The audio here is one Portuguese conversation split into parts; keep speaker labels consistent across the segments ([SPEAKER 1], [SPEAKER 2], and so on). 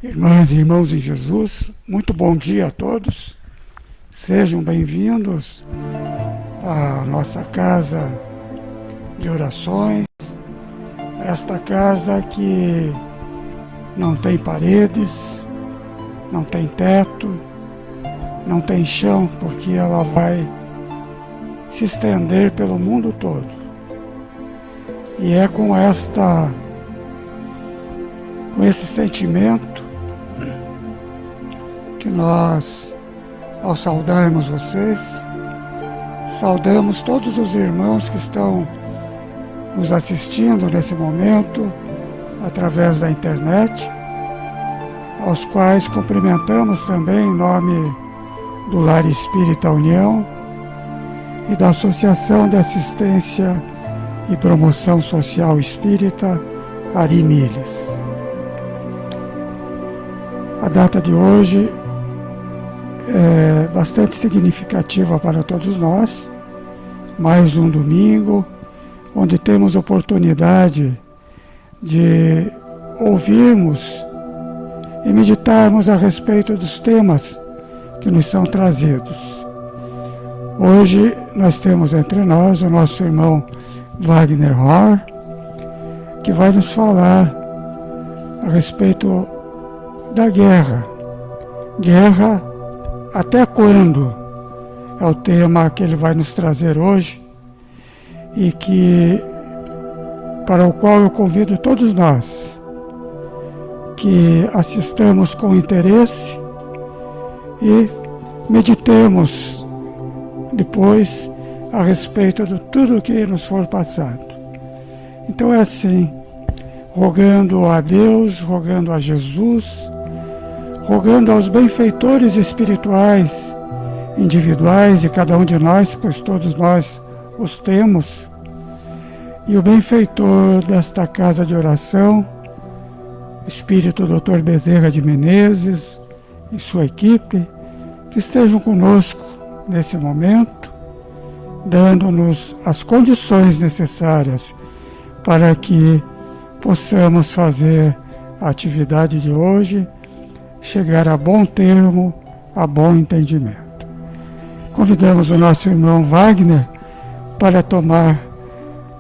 [SPEAKER 1] Irmãs e irmãos em Jesus, muito bom dia a todos. Sejam bem-vindos à nossa casa de orações, esta casa que não tem paredes, não tem teto, não tem chão, porque ela vai se estender pelo mundo todo. E é com esse sentimento que nós, ao saudarmos vocês, saudamos todos os irmãos que estão nos assistindo nesse momento através da internet, aos quais cumprimentamos também em nome do Lar Espírita União e da Associação de Assistência e Promoção Social Espírita Ari Miles. A data de hoje é bastante significativa para todos nós. Mais um domingo, onde temos oportunidade de ouvirmos e meditarmos a respeito dos temas que nos são trazidos. Hoje nós temos entre nós o nosso irmão Wagner Rohr, que vai nos falar a respeito da guerra. Guerra até quando? É o tema que ele vai nos trazer hoje e para o qual eu convido todos nós que assistamos com interesse e meditemos depois a respeito de tudo que nos for passado. Então é assim, rogando a Deus, rogando a Jesus, rogando aos benfeitores espirituais, individuais de cada um de nós, pois todos nós os temos, e o benfeitor desta casa de oração, Espírito Dr. Bezerra de Menezes e sua equipe, que estejam conosco nesse momento, dando-nos as condições necessárias para que possamos fazer a atividade de hoje chegar a bom termo, a bom entendimento. Convidamos o nosso irmão Wagner para tomar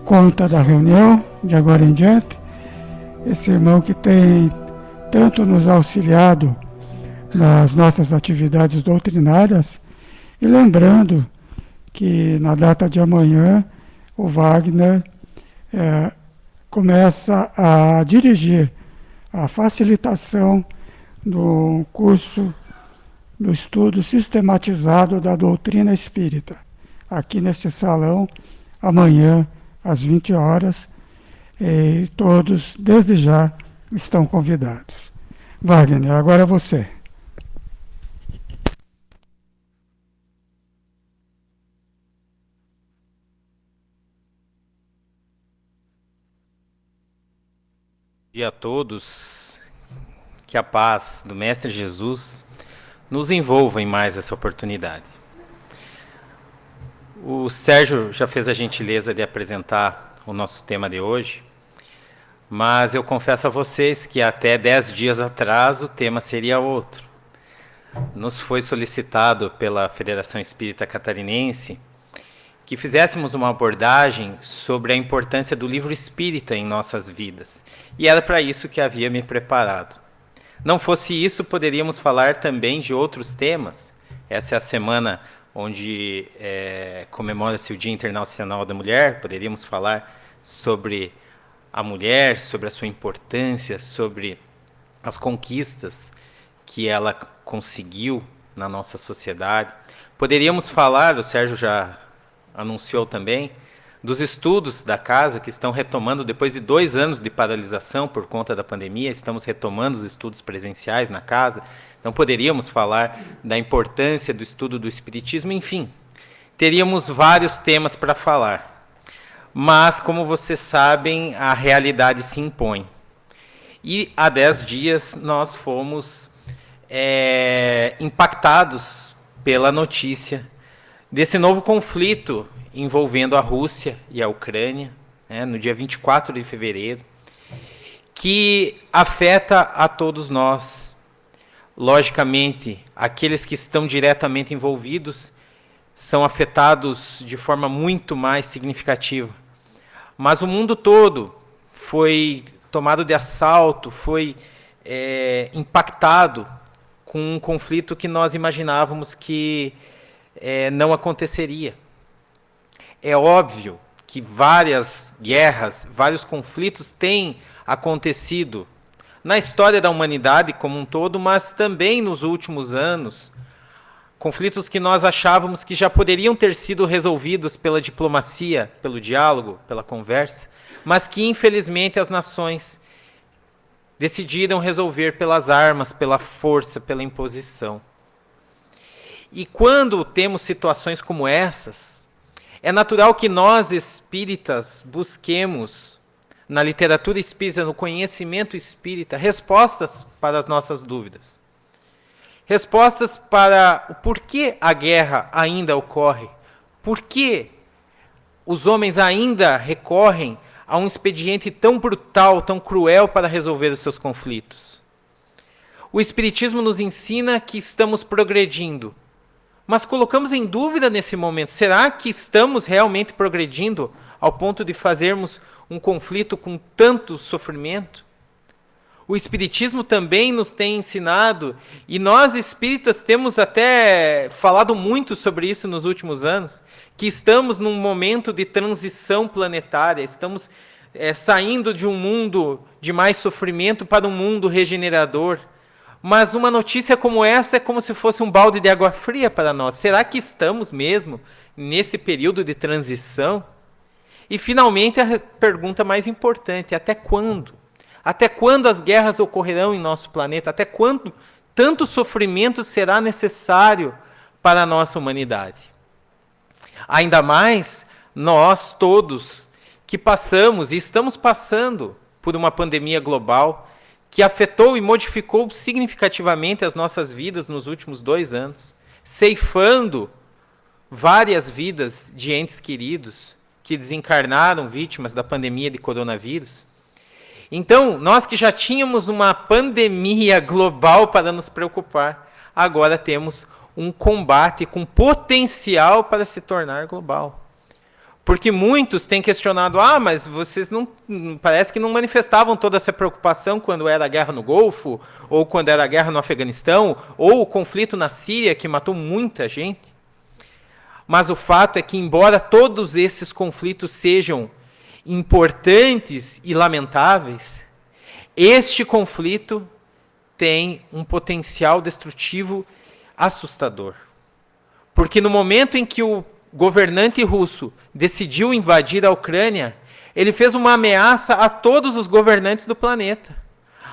[SPEAKER 1] conta da reunião de agora em diante. Esse irmão que tem tanto nos auxiliado nas nossas atividades doutrinárias, e lembrando que na data de amanhã o Wagner começa a dirigir a facilitação do curso do estudo sistematizado da doutrina espírita, aqui neste salão, amanhã às 20 horas, e todos, desde já, estão convidados. Wagner, agora é você.
[SPEAKER 2] Bom dia a todos, que a paz do Mestre Jesus nos envolva em mais essa oportunidade. O Sérgio já fez a gentileza de apresentar o nosso tema de hoje, mas eu confesso a vocês que até 10 dias atrás o tema seria outro. Nos foi solicitado pela Federação Espírita Catarinense que fizéssemos uma abordagem sobre a importância do livro espírita em nossas vidas, e era para isso que havia me preparado. Não fosse isso, poderíamos falar também de outros temas. Essa é a semana onde comemora-se o Dia Internacional da Mulher. Poderíamos falar sobre a mulher, sobre a sua importância, sobre as conquistas que ela conseguiu na nossa sociedade. Poderíamos falar, o Sérgio já anunciou também, dos estudos da casa que estão retomando depois de 2 anos de paralisação por conta da pandemia. Estamos retomando os estudos presenciais na casa. Então poderíamos falar da importância do estudo do Espiritismo, enfim. Teríamos vários temas para falar. Mas, como vocês sabem, a realidade se impõe. E há 10 dias nós fomos impactados pela notícia desse novo conflito envolvendo a Rússia e a Ucrânia, no dia 24 de fevereiro, que afeta a todos nós Logicamente, aqueles que estão diretamente envolvidos são afetados de forma muito mais significativa. Mas o mundo todo foi tomado de assalto, foi impactado com um conflito que nós imaginávamos que não aconteceria. É óbvio que várias guerras, vários conflitos têm acontecido na história da humanidade como um todo, mas também nos últimos anos. Conflitos que nós achávamos que já poderiam ter sido resolvidos pela diplomacia, pelo diálogo, pela conversa, mas que, infelizmente, as nações decidiram resolver pelas armas, pela força, pela imposição. E quando temos situações como essas, é natural que nós, espíritas, busquemos, na literatura espírita, no conhecimento espírita, respostas para as nossas dúvidas. Respostas para o porquê a guerra ainda ocorre, por que os homens ainda recorrem a um expediente tão brutal, tão cruel para resolver os seus conflitos. O Espiritismo nos ensina que estamos progredindo, mas colocamos em dúvida nesse momento, será que estamos realmente progredindo ao ponto de fazermos um conflito com tanto sofrimento? O Espiritismo também nos tem ensinado, e nós espíritas temos até falado muito sobre isso nos últimos anos, que estamos num momento de transição planetária, estamos saindo de um mundo de mais sofrimento para um mundo regenerador. Mas uma notícia como essa é como se fosse um balde de água fria para nós. Será que estamos mesmo nesse período de transição? E, finalmente, a pergunta mais importante, até quando? Até quando as guerras ocorrerão em nosso planeta? Até quando tanto sofrimento será necessário para a nossa humanidade? Ainda mais nós todos que passamos e estamos passando por uma pandemia global que afetou e modificou significativamente as nossas vidas nos últimos 2 anos, ceifando várias vidas de entes queridos que desencarnaram vítimas da pandemia de coronavírus. Então, nós que já tínhamos uma pandemia global para nos preocupar, agora temos um combate com potencial para se tornar global. Porque muitos têm questionado, mas vocês não parece que não manifestavam toda essa preocupação quando era a guerra no Golfo, ou quando era a guerra no Afeganistão, ou o conflito na Síria, que matou muita gente. Mas o fato é que, embora todos esses conflitos sejam importantes e lamentáveis, este conflito tem um potencial destrutivo assustador. Porque no momento em que o governante russo decidiu invadir a Ucrânia, ele fez uma ameaça a todos os governantes do planeta,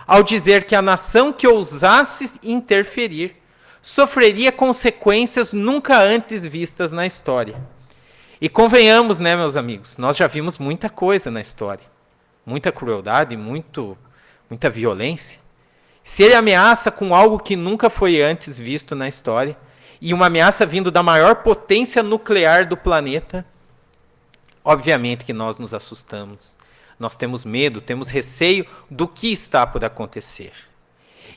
[SPEAKER 2] ao dizer que a nação que ousasse interferir sofreria consequências nunca antes vistas na história. E convenhamos, né, meus amigos, nós já vimos muita coisa na história. Muita crueldade, muita violência. Se ele ameaça com algo que nunca foi antes visto na história, e uma ameaça vindo da maior potência nuclear do planeta, obviamente que nós nos assustamos. Nós temos medo, temos receio do que está por acontecer.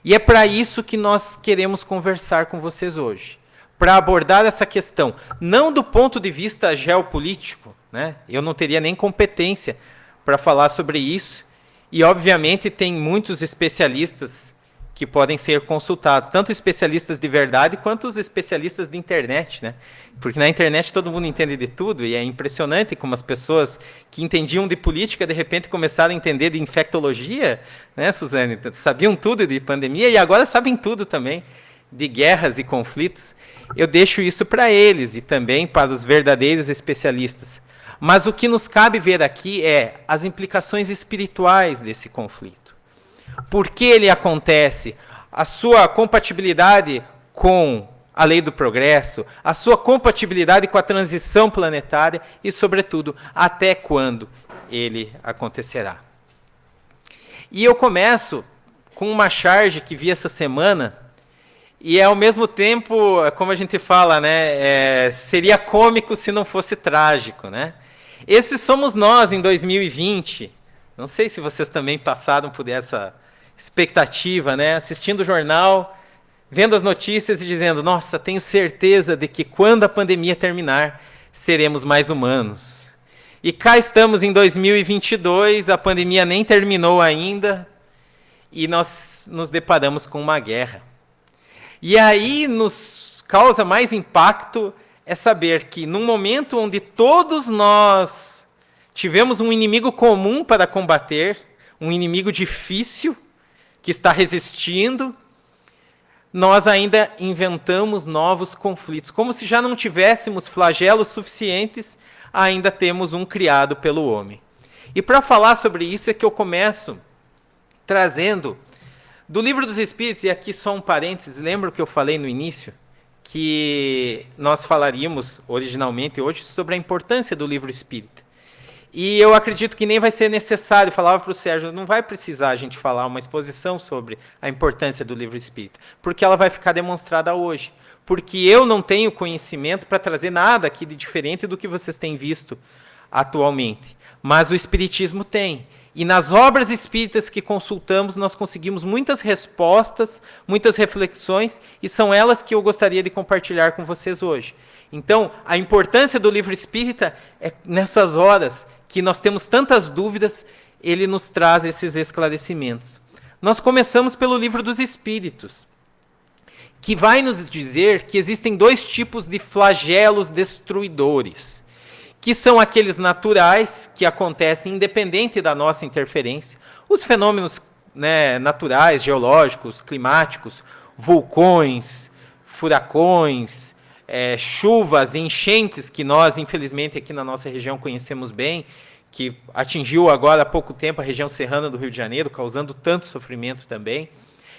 [SPEAKER 2] E é para isso que nós queremos conversar com vocês hoje. Para abordar essa questão, não do ponto de vista geopolítico, né? Eu não teria nem competência para falar sobre isso, e obviamente tem muitos especialistas que podem ser consultados, tanto especialistas de verdade quanto os especialistas de internet, né? Porque na internet todo mundo entende de tudo, e é impressionante como as pessoas que entendiam de política de repente começaram a entender de infectologia, né, Suzane? Sabiam tudo de pandemia e agora sabem tudo também de guerras e conflitos. Eu deixo isso para eles e também para os verdadeiros especialistas. Mas o que nos cabe ver aqui é as implicações espirituais desse conflito. Por que ele acontece? A sua compatibilidade com a lei do progresso, a sua compatibilidade com a transição planetária e, sobretudo, até quando ele acontecerá. E eu começo com uma charge que vi essa semana. E ao mesmo tempo, como a gente fala, né, seria cômico se não fosse trágico, né? Esses somos nós em 2020. Não sei se vocês também passaram por essa expectativa, né? Assistindo o jornal, vendo as notícias e dizendo, nossa, tenho certeza de que quando a pandemia terminar, seremos mais humanos. E cá estamos em 2022, a pandemia nem terminou ainda, e nós nos deparamos com uma guerra. E aí nos causa mais impacto é saber que num momento onde todos nós tivemos um inimigo comum para combater, um inimigo difícil, que está resistindo, nós ainda inventamos novos conflitos. Como se já não tivéssemos flagelos suficientes, ainda temos um criado pelo homem. E para falar sobre isso é que eu começo trazendo do Livro dos Espíritos, e aqui só um parênteses, lembra que eu falei no início? Que nós falaríamos originalmente hoje sobre a importância do livro espírita. E eu acredito que nem vai ser necessário, falava para o Sérgio, não vai precisar a gente falar uma exposição sobre a importância do livro espírita, porque ela vai ficar demonstrada hoje. Porque eu não tenho conhecimento para trazer nada aqui de diferente do que vocês têm visto atualmente. Mas o Espiritismo tem. E nas obras espíritas que consultamos, nós conseguimos muitas respostas, muitas reflexões, e são elas que eu gostaria de compartilhar com vocês hoje. Então, a importância do livro espírita é nessas horas que nós temos tantas dúvidas, ele nos traz esses esclarecimentos. Nós começamos pelo Livro dos Espíritos, que vai nos dizer que existem dois tipos de flagelos destruidores, que são aqueles naturais, que acontecem independente da nossa interferência, os fenômenos, né, naturais, geológicos, climáticos, vulcões, furacões, chuvas, enchentes, que nós, infelizmente, aqui na nossa região conhecemos bem, que atingiu agora há pouco tempo a região serrana do Rio de Janeiro, causando tanto sofrimento também.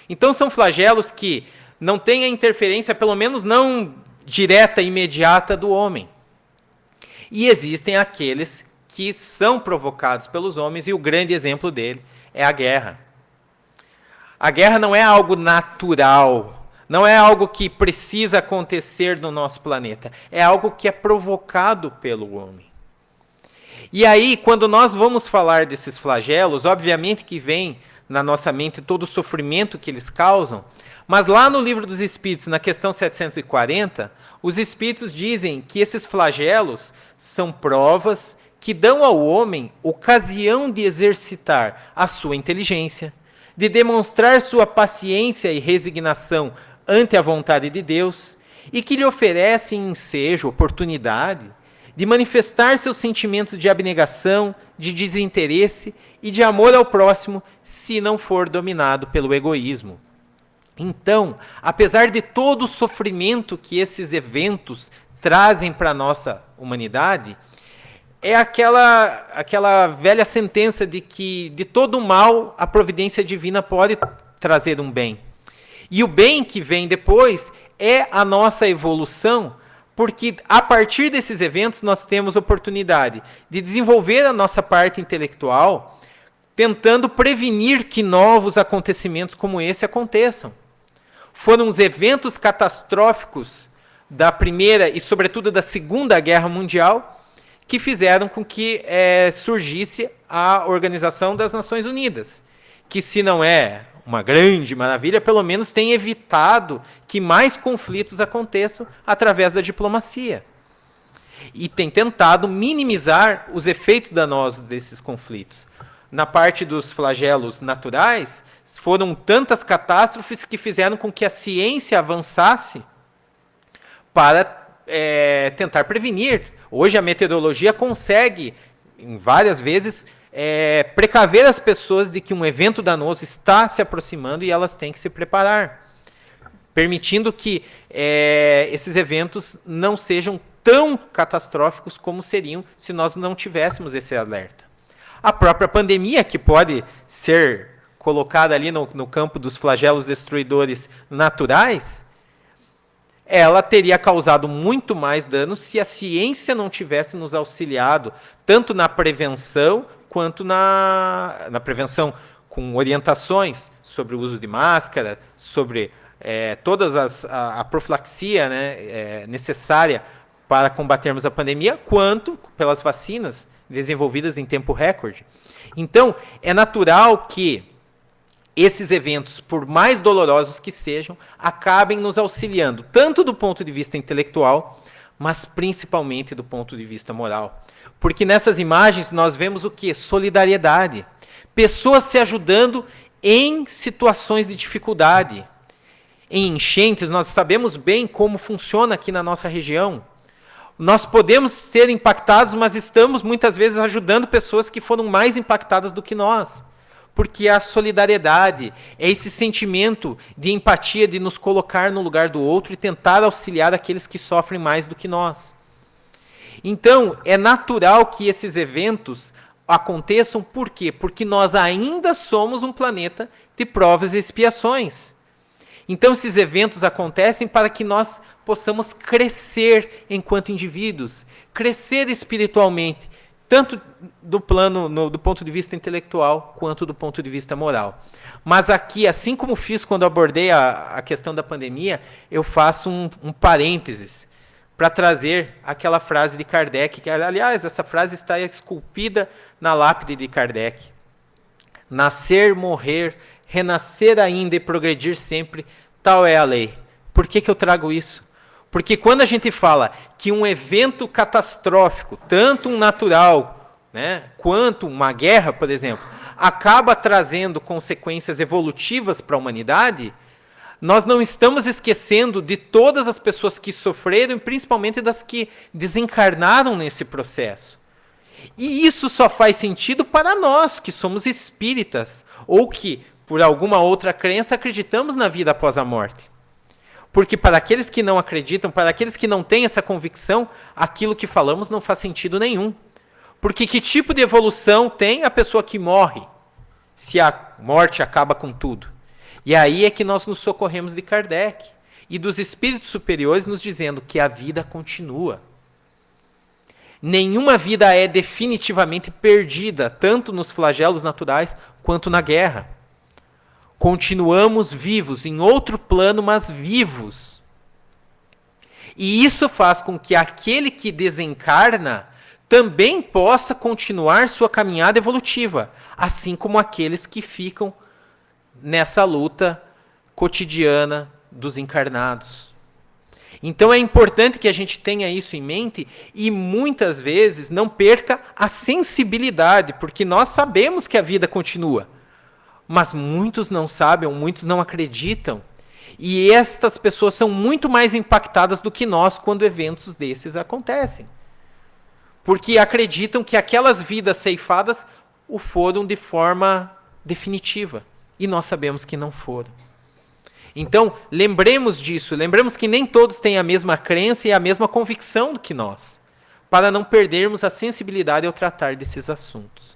[SPEAKER 2] Então, são flagelos que não têm a interferência, pelo menos não direta e imediata, do homem. E existem aqueles que são provocados pelos homens, e o grande exemplo dele é a guerra. A guerra não é algo natural, não é algo que precisa acontecer no nosso planeta, é algo que é provocado pelo homem. E aí, quando nós vamos falar desses flagelos, obviamente que vem na nossa mente todo o sofrimento que eles causam, mas lá no Livro dos Espíritos, na questão 740, os Espíritos dizem que esses flagelos são provas que dão ao homem ocasião de exercitar a sua inteligência, de demonstrar sua paciência e resignação ante a vontade de Deus, e que lhe oferecem ensejo, oportunidade, de manifestar seus sentimentos de abnegação, de desinteresse e de amor ao próximo, se não for dominado pelo egoísmo. Então, apesar de todo o sofrimento que esses eventos trazem para a nossa humanidade, é aquela velha sentença de que de todo mal a providência divina pode trazer um bem. E o bem que vem depois é a nossa evolução, porque a partir desses eventos nós temos oportunidade de desenvolver a nossa parte intelectual, tentando prevenir que novos acontecimentos como esse aconteçam. Foram os eventos catastróficos da Primeira e, sobretudo, da Segunda Guerra Mundial que fizeram com que surgisse a Organização das Nações Unidas, que, se não é uma grande maravilha, pelo menos tem evitado que mais conflitos aconteçam através da diplomacia. E tem tentado minimizar os efeitos danosos desses conflitos. Na parte dos flagelos naturais, foram tantas catástrofes que fizeram com que a ciência avançasse para tentar prevenir. Hoje a meteorologia consegue, em várias vezes, precaver as pessoas de que um evento danoso está se aproximando e elas têm que se preparar, permitindo que esses eventos não sejam tão catastróficos como seriam se nós não tivéssemos esse alerta. A própria pandemia, que pode ser colocada ali no campo dos flagelos destruidores naturais, ela teria causado muito mais dano se a ciência não tivesse nos auxiliado, tanto na prevenção, quanto na prevenção com orientações sobre o uso de máscara, sobre toda a profilaxia, né, necessária para combatermos a pandemia, quanto pelas vacinas desenvolvidas em tempo recorde. Então, é natural que esses eventos, por mais dolorosos que sejam, acabem nos auxiliando, tanto do ponto de vista intelectual, mas principalmente do ponto de vista moral. Porque nessas imagens nós vemos o quê? Solidariedade. Pessoas se ajudando em situações de dificuldade. Em enchentes, nós sabemos bem como funciona aqui na nossa região. Nós podemos ser impactados, mas estamos muitas vezes ajudando pessoas que foram mais impactadas do que nós. Porque a solidariedade é esse sentimento de empatia, de nos colocar no lugar do outro e tentar auxiliar aqueles que sofrem mais do que nós. Então, é natural que esses eventos aconteçam, por quê? Porque nós ainda somos um planeta de provas e expiações. Então, esses eventos acontecem para que nós possamos crescer enquanto indivíduos, crescer espiritualmente, tanto do ponto de vista intelectual, quanto do ponto de vista moral. Mas aqui, assim como fiz quando abordei a questão da pandemia, eu faço um parênteses para trazer aquela frase de Kardec, que, aliás, essa frase está esculpida na lápide de Kardec. Nascer, morrer, renascer ainda e progredir sempre, tal é a lei. Por que eu trago isso? Porque quando a gente fala que um evento catastrófico, tanto um natural, né, quanto uma guerra, por exemplo, acaba trazendo consequências evolutivas para a humanidade, nós não estamos esquecendo de todas as pessoas que sofreram, principalmente das que desencarnaram nesse processo. E isso só faz sentido para nós, que somos espíritas, ou que, por alguma outra crença, acreditamos na vida após a morte. Porque para aqueles que não acreditam, para aqueles que não têm essa convicção, aquilo que falamos não faz sentido nenhum. Porque que tipo de evolução tem a pessoa que morre, se a morte acaba com tudo? E aí é que nós nos socorremos de Kardec e dos espíritos superiores nos dizendo que a vida continua. Nenhuma vida é definitivamente perdida, tanto nos flagelos naturais quanto na guerra. Continuamos vivos, em outro plano, mas vivos. E isso faz com que aquele que desencarna também possa continuar sua caminhada evolutiva, assim como aqueles que ficam nessa luta cotidiana dos encarnados. Então é importante que a gente tenha isso em mente e muitas vezes não perca a sensibilidade, porque nós sabemos que a vida continua. Mas muitos não sabem, ou muitos não acreditam. E estas pessoas são muito mais impactadas do que nós quando eventos desses acontecem. Porque acreditam que aquelas vidas ceifadas o foram de forma definitiva. E nós sabemos que não foram. Então, lembremos disso. Lembremos que nem todos têm a mesma crença e a mesma convicção do que nós. Para não perdermos a sensibilidade ao tratar desses assuntos.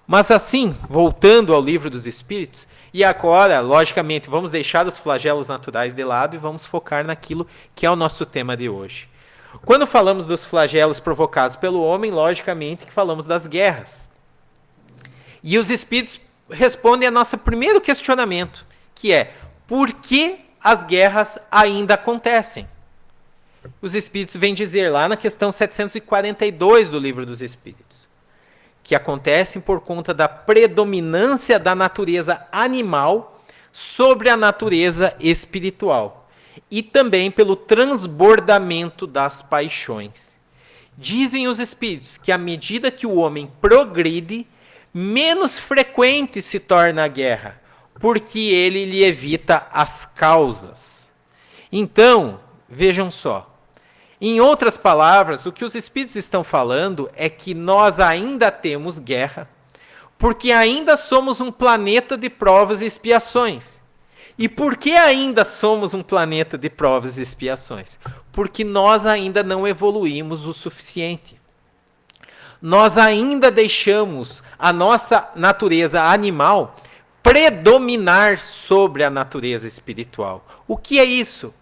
[SPEAKER 2] Mas assim, voltando ao Livro dos Espíritos, e agora, logicamente, vamos deixar os flagelos naturais de lado e vamos focar naquilo que é o nosso tema de hoje. Quando falamos dos flagelos provocados pelo homem, logicamente que falamos das guerras. E os Espíritos respondem ao nosso primeiro questionamento, que é, por que as guerras ainda acontecem? Os Espíritos vêm dizer lá na questão 742 do Livro dos Espíritos, que acontecem por conta da predominância da natureza animal sobre a natureza espiritual e também pelo transbordamento das paixões. Dizem os espíritos que à medida que o homem progride, menos frequente se torna a guerra, porque ele lhe evita as causas. Então, vejam só. Em outras palavras, o que os espíritos estão falando é que nós ainda temos guerra, porque ainda somos um planeta de provas e expiações. E por que ainda somos um planeta de provas e expiações? Porque nós ainda não evoluímos o suficiente. Nós ainda deixamos a nossa natureza animal predominar sobre a natureza espiritual. O que é isso?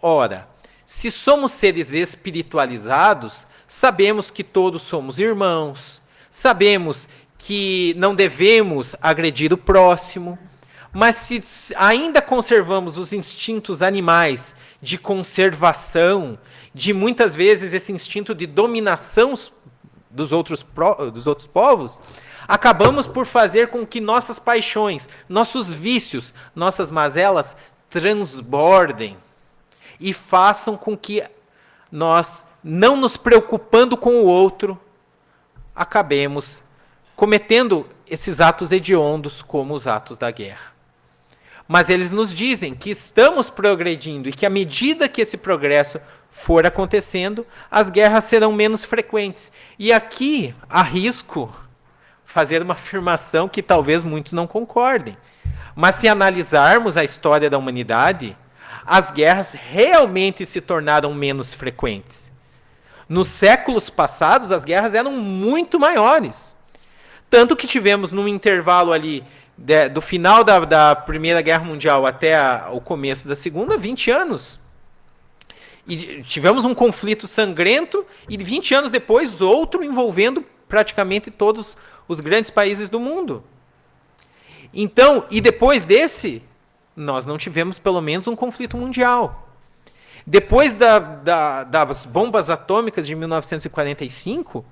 [SPEAKER 2] Ora, se somos seres espiritualizados, sabemos que todos somos irmãos, sabemos que não devemos agredir o próximo, mas se ainda conservamos os instintos animais de conservação, de muitas vezes esse instinto de dominação dos outros povos, acabamos por fazer com que nossas paixões, nossos vícios, nossas mazelas transbordem e façam com que nós, não nos preocupando com o outro, acabemos cometendo esses atos hediondos como os atos da guerra. Mas eles nos dizem que estamos progredindo e que à medida que esse progresso for acontecendo, as guerras serão menos frequentes. E aqui arrisco fazer uma afirmação que talvez muitos não concordem. Mas se analisarmos a história da humanidade, as guerras realmente se tornaram menos frequentes. Nos séculos passados, as guerras eram muito maiores. Tanto que tivemos num intervalo ali do final da Primeira Guerra Mundial até o começo da Segunda, 20 anos. E tivemos um conflito sangrento e 20 anos depois outro envolvendo praticamente todos os grandes países do mundo. Então, e depois desse, nós não tivemos pelo menos um conflito mundial. Depois das bombas atômicas de 1945,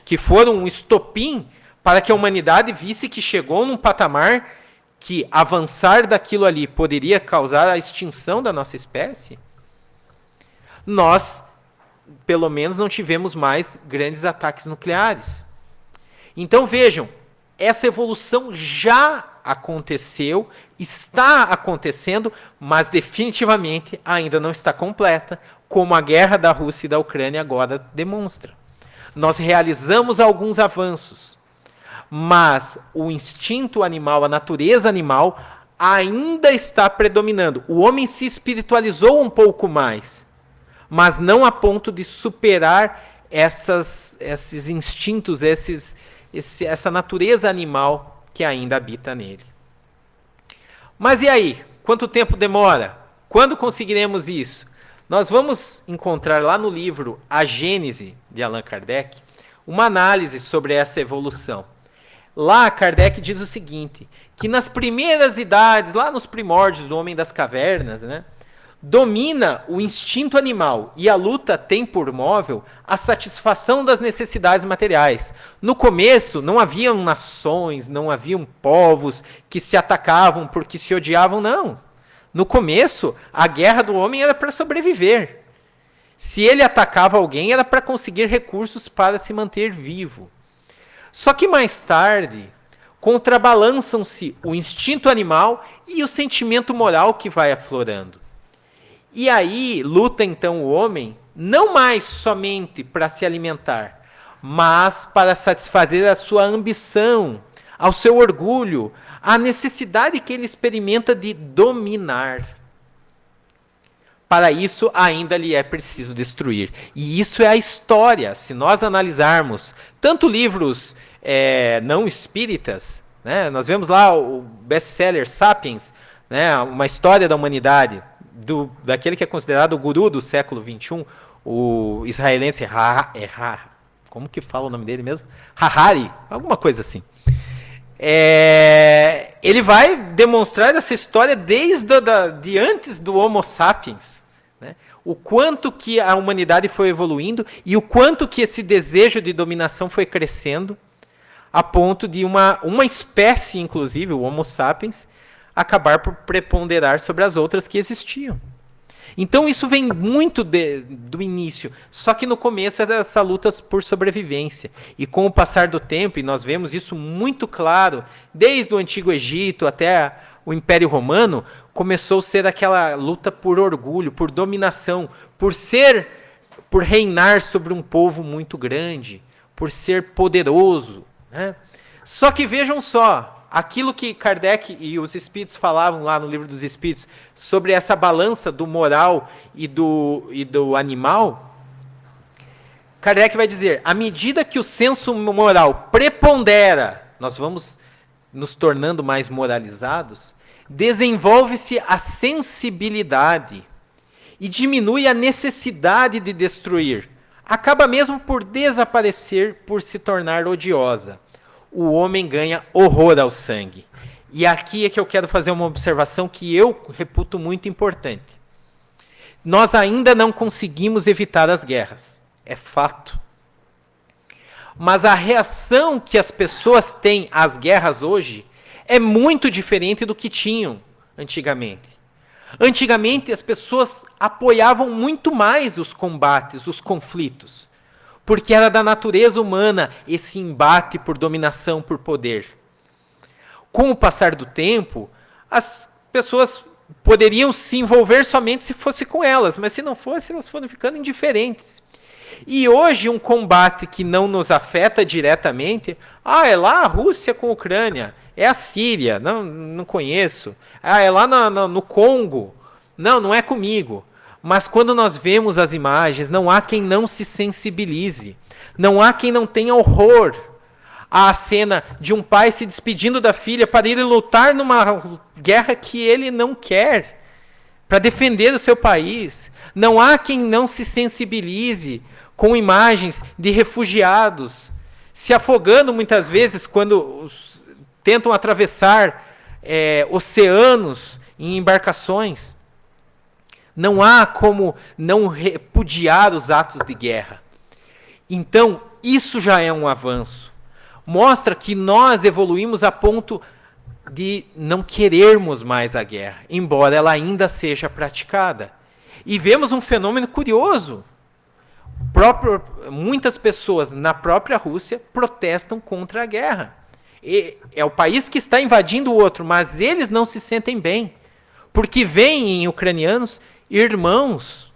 [SPEAKER 2] que foram um estopim para que a humanidade visse que chegou num patamar que avançar daquilo ali poderia causar a extinção da nossa espécie, nós, pelo menos, não tivemos mais grandes ataques nucleares. Então, vejam, essa evolução já aconteceu, está acontecendo, mas definitivamente ainda não está completa, como a guerra da Rússia e da Ucrânia agora demonstra. Nós realizamos alguns avanços, mas o instinto animal, a natureza animal, ainda está predominando. O homem se espiritualizou um pouco mais, mas não a ponto de superar esses instintos, essa natureza animal que ainda habita nele. Mas e aí? Quanto tempo demora? Quando conseguiremos isso? Nós vamos encontrar lá no livro A Gênese, de Allan Kardec, uma análise sobre essa evolução. Lá, Kardec diz o seguinte, que nas primeiras idades, lá nos primórdios do homem das cavernas, né, domina o instinto animal e a luta tem por móvel a satisfação das necessidades materiais. No começo, não haviam nações, não haviam povos que se atacavam porque se odiavam, não. No começo, a guerra do homem era para sobreviver. Se ele atacava alguém, era para conseguir recursos para se manter vivo. Só que mais tarde, contrabalançam-se o instinto animal e o sentimento moral que vai aflorando. E aí luta então o homem, não mais somente para se alimentar, mas para satisfazer a sua ambição, ao seu orgulho, a necessidade que ele experimenta de dominar. Para isso, ainda lhe é preciso destruir. E isso é a história. Se nós analisarmos tanto livros não espíritas, né, nós vemos lá o best-seller Sapiens, né, uma história da humanidade, daquele que é considerado o guru do século XXI, o israelense como que fala o nome dele mesmo? Harari, alguma coisa assim. Ele vai demonstrar essa história de antes do Homo sapiens, né? O quanto que a humanidade foi evoluindo e o quanto que esse desejo de dominação foi crescendo a ponto de uma espécie, inclusive, o Homo sapiens, acabar por preponderar sobre as outras que existiam. Então isso vem muito do início, só que no começo era essa luta por sobrevivência. E com o passar do tempo, e nós vemos isso muito claro, desde o Antigo Egito até o Império Romano, começou a ser aquela luta por orgulho, por dominação, por reinar sobre um povo muito grande, por ser poderoso, né? Só que vejam só, aquilo que Kardec e os espíritos falavam lá no Livro dos Espíritos sobre essa balança do moral e do animal, Kardec vai dizer, à medida que o senso moral prepondera, nós vamos nos tornando mais moralizados, desenvolve-se a sensibilidade e diminui a necessidade de destruir. Acaba mesmo por desaparecer, por se tornar odiosa. O homem ganha horror ao sangue. E aqui é que eu quero fazer uma observação que eu reputo muito importante. Nós ainda não conseguimos evitar as guerras. É fato. Mas a reação que as pessoas têm às guerras hoje é muito diferente do que tinham antigamente. Antigamente as pessoas apoiavam muito mais os combates, os conflitos, porque era da natureza humana esse embate por dominação, por poder. Com o passar do tempo, as pessoas poderiam se envolver somente se fosse com elas, mas se não fosse, elas foram ficando indiferentes. E hoje um combate que não nos afeta diretamente, é lá a Rússia com a Ucrânia, é a Síria, não conheço, é lá no Congo, não é comigo. Mas quando nós vemos as imagens, não há quem não se sensibilize, não há quem não tenha horror à cena de um pai se despedindo da filha para ir lutar numa guerra que ele não quer, para defender o seu país. Não há quem não se sensibilize com imagens de refugiados se afogando muitas vezes quando tentam atravessar oceanos em embarcações. Não há como não repudiar os atos de guerra. Então, isso já é um avanço. Mostra que nós evoluímos a ponto de não querermos mais a guerra, embora ela ainda seja praticada. E vemos um fenômeno curioso. Muitas pessoas na própria Rússia protestam contra a guerra. É o país que está invadindo o outro, mas eles não se sentem bem, porque veem em ucranianos irmãos.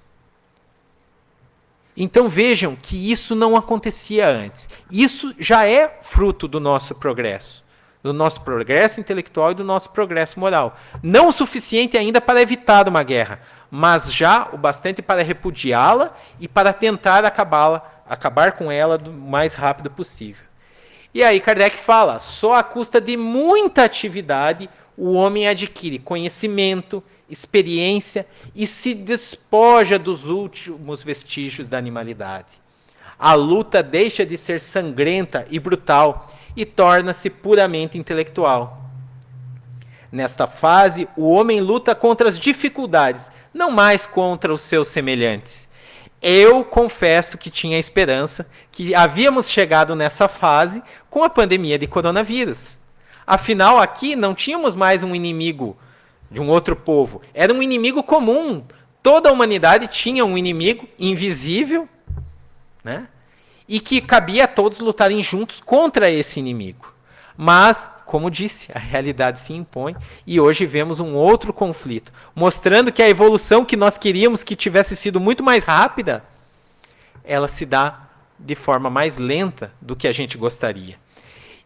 [SPEAKER 2] Então vejam que isso não acontecia antes. Isso já é fruto do nosso progresso intelectual e do nosso progresso moral. Não o suficiente ainda para evitar uma guerra, mas já o bastante para repudiá-la e para tentar acabar com ela do mais rápido possível. E aí Kardec fala, só à custa de muita atividade o homem adquire conhecimento, experiência e se despoja dos últimos vestígios da animalidade. A luta deixa de ser sangrenta e brutal e torna-se puramente intelectual. Nesta fase, o homem luta contra as dificuldades, não mais contra os seus semelhantes. Eu confesso que tinha esperança que havíamos chegado nessa fase com a pandemia de coronavírus. Afinal, aqui não tínhamos mais um inimigo de um outro povo. Era um inimigo comum. Toda a humanidade tinha um inimigo invisível, né? E que cabia a todos lutarem juntos contra esse inimigo. Mas, como disse, a realidade se impõe e hoje vemos um outro conflito, mostrando que a evolução que nós queríamos que tivesse sido muito mais rápida, ela se dá de forma mais lenta do que a gente gostaria.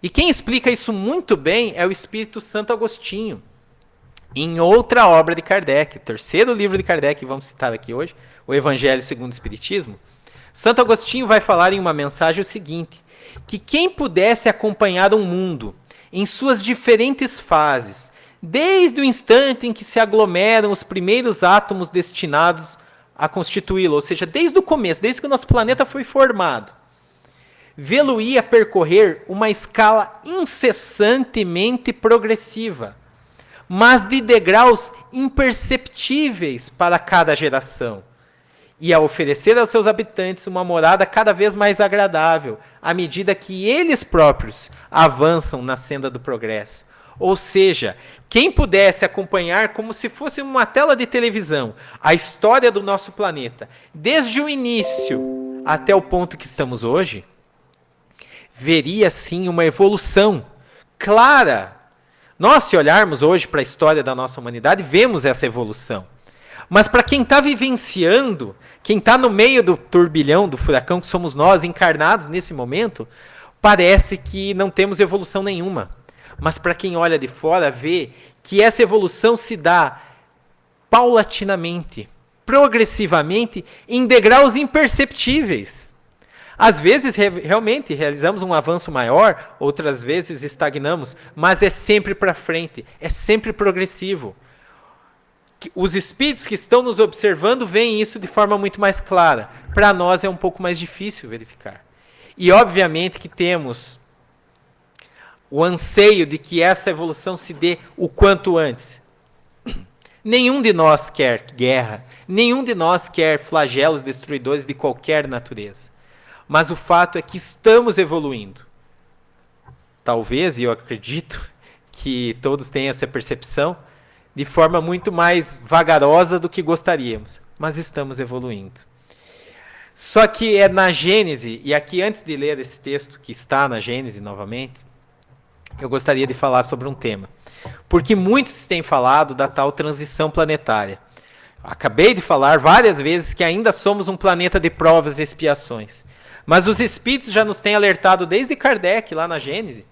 [SPEAKER 2] E quem explica isso muito bem é o Espírito Santo Agostinho. Em outra obra de Kardec, terceiro livro de Kardec, vamos citar aqui hoje, o Evangelho segundo o Espiritismo, Santo Agostinho vai falar em uma mensagem o seguinte, que quem pudesse acompanhar o mundo em suas diferentes fases, desde o instante em que se aglomeram os primeiros átomos destinados a constituí-lo, ou seja, desde o começo, desde que o nosso planeta foi formado, vê-lo-ia percorrer uma escala incessantemente progressiva, mas de degraus imperceptíveis para cada geração, e a oferecer aos seus habitantes uma morada cada vez mais agradável, à medida que eles próprios avançam na senda do progresso. Ou seja, quem pudesse acompanhar como se fosse uma tela de televisão a história do nosso planeta, desde o início até o ponto que estamos hoje, veria sim uma evolução clara. Nós, se olharmos hoje para a história da nossa humanidade, vemos essa evolução. Mas para quem está vivenciando, quem está no meio do turbilhão, do furacão que somos nós, encarnados nesse momento, parece que não temos evolução nenhuma. Mas para quem olha de fora, vê que essa evolução se dá paulatinamente, progressivamente, em degraus imperceptíveis. Às vezes, realmente, realizamos um avanço maior, outras vezes estagnamos, mas é sempre para frente, é sempre progressivo. Os espíritos que estão nos observando veem isso de forma muito mais clara. Para nós é um pouco mais difícil verificar. E obviamente que temos o anseio de que essa evolução se dê o quanto antes. Nenhum de nós quer guerra, nenhum de nós quer flagelos destruidores de qualquer natureza. Mas o fato é que estamos evoluindo. Talvez, e eu acredito que todos tenham essa percepção, de forma muito mais vagarosa do que gostaríamos. Mas estamos evoluindo. Só que é na Gênese, e aqui antes de ler esse texto que está na Gênese novamente, eu gostaria de falar sobre um tema. Porque muitos têm falado da tal transição planetária. Acabei de falar várias vezes que ainda somos um planeta de provas e expiações. Mas os Espíritos já nos têm alertado desde Kardec, lá na Gênese,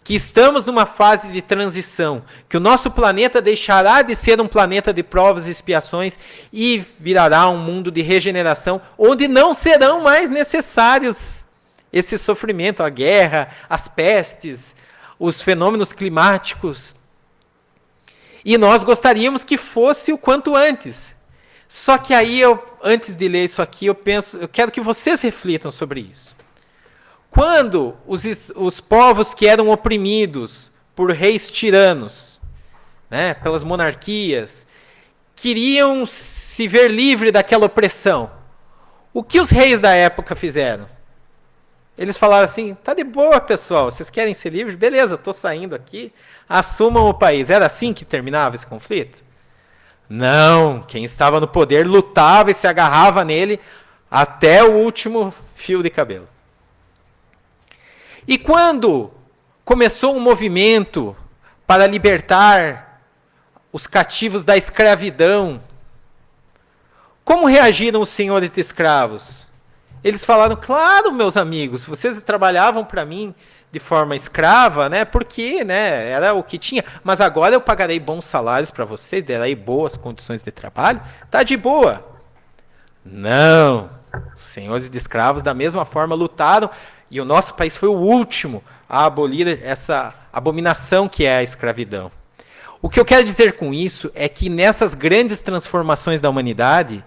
[SPEAKER 2] que estamos numa fase de transição, que o nosso planeta deixará de ser um planeta de provas e expiações e virará um mundo de regeneração, onde não serão mais necessários esse sofrimento, a guerra, as pestes, os fenômenos climáticos. E nós gostaríamos que fosse o quanto antes. Só que aí, antes de ler isso aqui, eu quero que vocês reflitam sobre isso. Quando os povos que eram oprimidos por reis tiranos, né, pelas monarquias, queriam se ver livre daquela opressão, o que os reis da época fizeram? Eles falaram assim, tá de boa, pessoal, vocês querem ser livres? Beleza, estou saindo aqui, assumam o país. Era assim que terminava esse conflito? Não, quem estava no poder lutava e se agarrava nele até o último fio de cabelo. E quando começou um movimento para libertar os cativos da escravidão, como reagiram os senhores de escravos? Eles falaram, claro, meus amigos, vocês trabalhavam para mim de forma escrava, né? Porque, né, era o que tinha. Mas agora eu pagarei bons salários para vocês, darei boas condições de trabalho. Tá de boa. Não. Os senhores de escravos, da mesma forma, lutaram. E o nosso país foi o último a abolir essa abominação que é a escravidão. O que eu quero dizer com isso é que nessas grandes transformações da humanidade,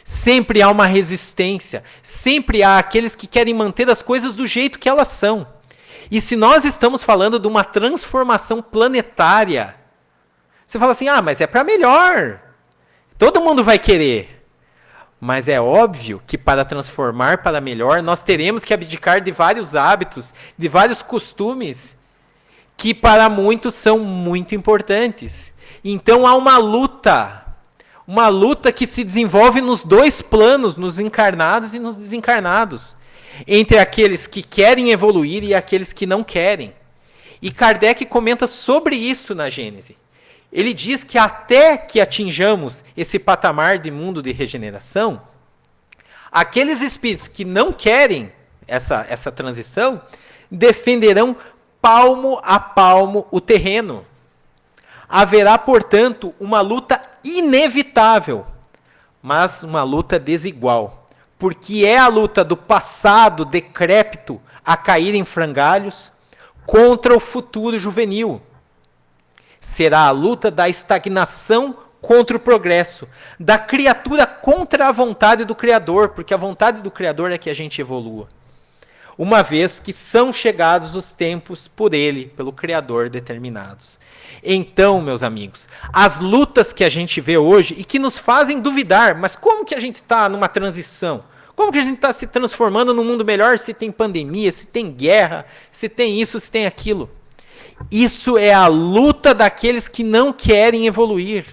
[SPEAKER 2] sempre há uma resistência, sempre há aqueles que querem manter as coisas do jeito que elas são. E se nós estamos falando de uma transformação planetária, você fala assim, mas é para melhor. Todo mundo vai querer. Mas é óbvio que para transformar para melhor, nós teremos que abdicar de vários hábitos, de vários costumes, que para muitos são muito importantes. Então há uma luta que se desenvolve nos dois planos, nos encarnados e nos desencarnados, entre aqueles que querem evoluir e aqueles que não querem. E Kardec comenta sobre isso na Gênese. Ele diz que até que atinjamos esse patamar de mundo de regeneração, aqueles espíritos que não querem essa transição, defenderão palmo a palmo o terreno. Haverá, portanto, uma luta inevitável, mas uma luta desigual, porque é a luta do passado decrépito a cair em frangalhos contra o futuro juvenil. Será a luta da estagnação contra o progresso, da criatura contra a vontade do Criador, porque a vontade do Criador é que a gente evolua. Uma vez que são chegados os tempos por ele, pelo Criador, determinados. Então, meus amigos, as lutas que a gente vê hoje e que nos fazem duvidar, mas como que a gente está numa transição? Como que a gente está se transformando num mundo melhor se tem pandemia, se tem guerra, se tem isso, se tem aquilo? Isso é a luta daqueles que não querem evoluir.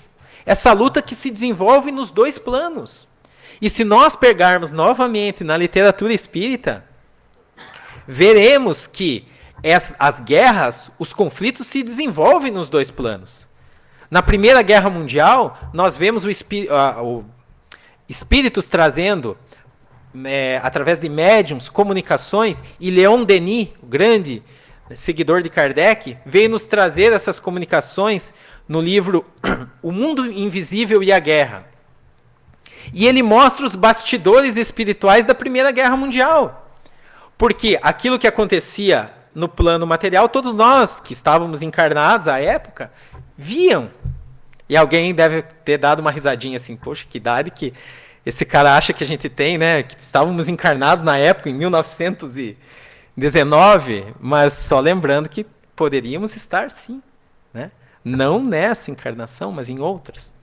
[SPEAKER 2] Essa luta que se desenvolve nos dois planos. E se nós pegarmos novamente na literatura espírita, veremos que as guerras, os conflitos se desenvolvem nos dois planos. Na Primeira Guerra Mundial, nós vemos espíritos trazendo, através de médiums, comunicações, e Leon Denis, o grande seguidor de Kardec, veio nos trazer essas comunicações no livro O Mundo Invisível e a Guerra. E ele mostra os bastidores espirituais da Primeira Guerra Mundial. Porque aquilo que acontecia no plano material, todos nós que estávamos encarnados à época, viam. E alguém deve ter dado uma risadinha assim, poxa, que idade que esse cara acha que a gente tem, né? Que estávamos encarnados na época, em 1919, mas só lembrando que poderíamos estar sim, né? Não nessa encarnação, mas em outras.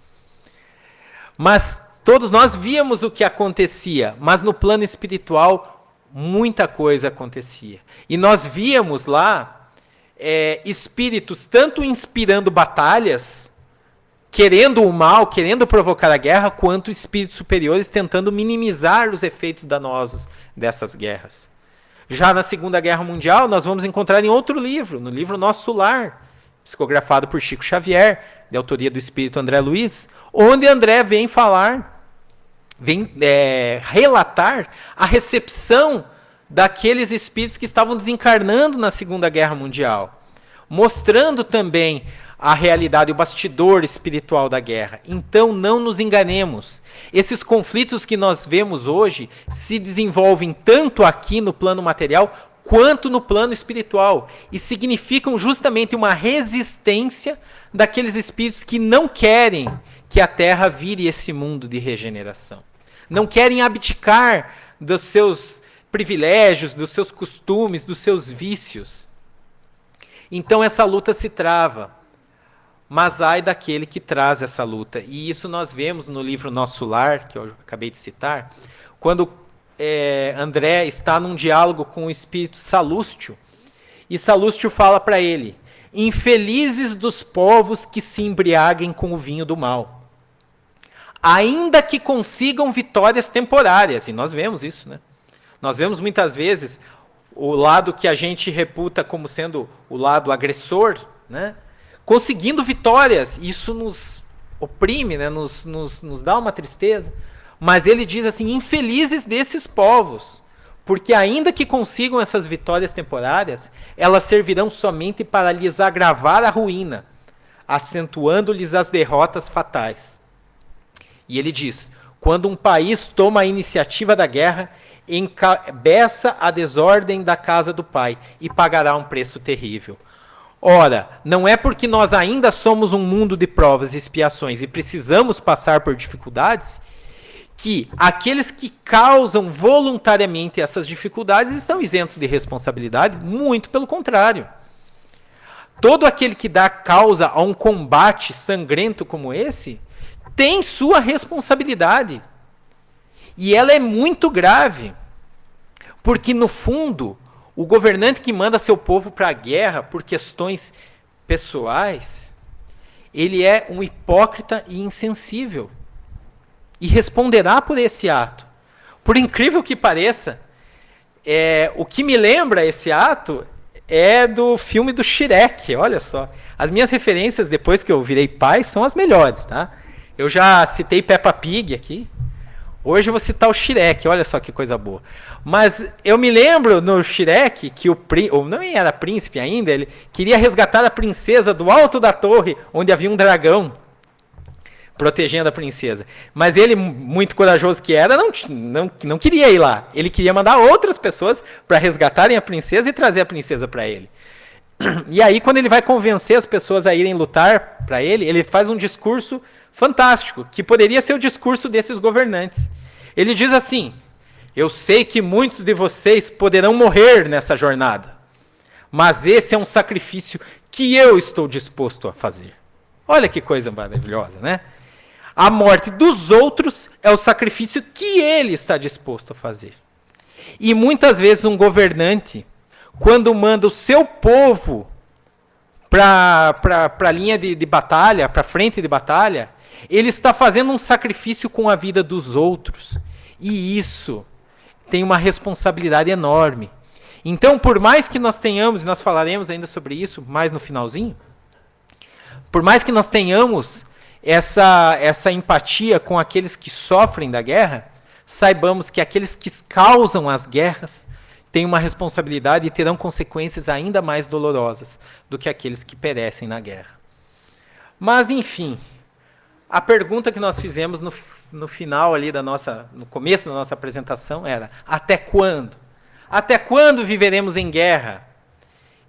[SPEAKER 2] Mas todos nós víamos o que acontecia, mas no plano espiritual muita coisa acontecia. E nós víamos lá espíritos tanto inspirando batalhas, querendo o mal, querendo provocar a guerra, quanto espíritos superiores tentando minimizar os efeitos danosos dessas guerras. Já na Segunda Guerra Mundial, nós vamos encontrar em outro livro, no livro Nosso Lar, psicografado por Chico Xavier, de autoria do espírito André Luiz, onde André vem relatar a recepção daqueles espíritos que estavam desencarnando na Segunda Guerra Mundial, mostrando também a realidade, o bastidor espiritual da guerra. Então não nos enganemos. Esses conflitos que nós vemos hoje se desenvolvem tanto aqui no plano material quanto no plano espiritual e significam justamente uma resistência daqueles espíritos que não querem que a Terra vire esse mundo de regeneração. Não querem abdicar dos seus privilégios, dos seus costumes, dos seus vícios. Então essa luta se trava. Mas ai daquele que traz essa luta. E isso nós vemos no livro Nosso Lar, que eu acabei de citar, quando André está num diálogo com o espírito Salústio, e Salústio fala para ele: infelizes dos povos que se embriaguem com o vinho do mal, ainda que consigam vitórias temporárias. E nós vemos isso, né? Nós vemos muitas vezes o lado que a gente reputa como sendo o lado agressor, né? Conseguindo vitórias. Isso nos oprime, né? nos dá uma tristeza. Mas ele diz assim: infelizes desses povos, porque ainda que consigam essas vitórias temporárias, elas servirão somente para lhes agravar a ruína, acentuando-lhes as derrotas fatais. E ele diz: quando um país toma a iniciativa da guerra, encabeça a desordem da casa do pai e pagará um preço terrível. Ora, não é porque nós ainda somos um mundo de provas e expiações e precisamos passar por dificuldades que aqueles que causam voluntariamente essas dificuldades estão isentos de responsabilidade. Muito pelo contrário. Todo aquele que dá causa a um combate sangrento como esse tem sua responsabilidade. E ela é muito grave, porque no fundo o governante que manda seu povo para a guerra por questões pessoais, ele é um hipócrita e insensível. E responderá por esse ato. Por incrível que pareça, o que me lembra esse ato é do filme do Shrek. Olha só. As minhas referências, depois que eu virei pai, são as melhores, tá? Eu já citei Peppa Pig aqui. Hoje eu vou citar o Shrek, olha só que coisa boa. Mas eu me lembro no Shrek que ou não era príncipe ainda, ele queria resgatar a princesa do alto da torre, onde havia um dragão protegendo a princesa. Mas ele, muito corajoso que era, não queria ir lá. Ele queria mandar outras pessoas para resgatarem a princesa e trazer a princesa para ele. E aí, quando ele vai convencer as pessoas a irem lutar para ele, ele faz um discurso fantástico, que poderia ser o discurso desses governantes. Ele diz assim: eu sei que muitos de vocês poderão morrer nessa jornada, mas esse é um sacrifício que eu estou disposto a fazer. Olha que coisa maravilhosa, né? A morte dos outros é o sacrifício que ele está disposto a fazer. E muitas vezes um governante, quando manda o seu povo para a linha de batalha, para a frente de batalha, ele está fazendo um sacrifício com a vida dos outros. E isso tem uma responsabilidade enorme. Então, por mais que nós tenhamos, e nós falaremos ainda sobre isso mais no finalzinho, por mais que nós tenhamos essa empatia com aqueles que sofrem da guerra, saibamos que aqueles que causam as guerras têm uma responsabilidade e terão consequências ainda mais dolorosas do que aqueles que perecem na guerra. Mas, enfim, a pergunta que nós fizemos no final ali no começo da nossa apresentação era: até quando? Até quando viveremos em guerra?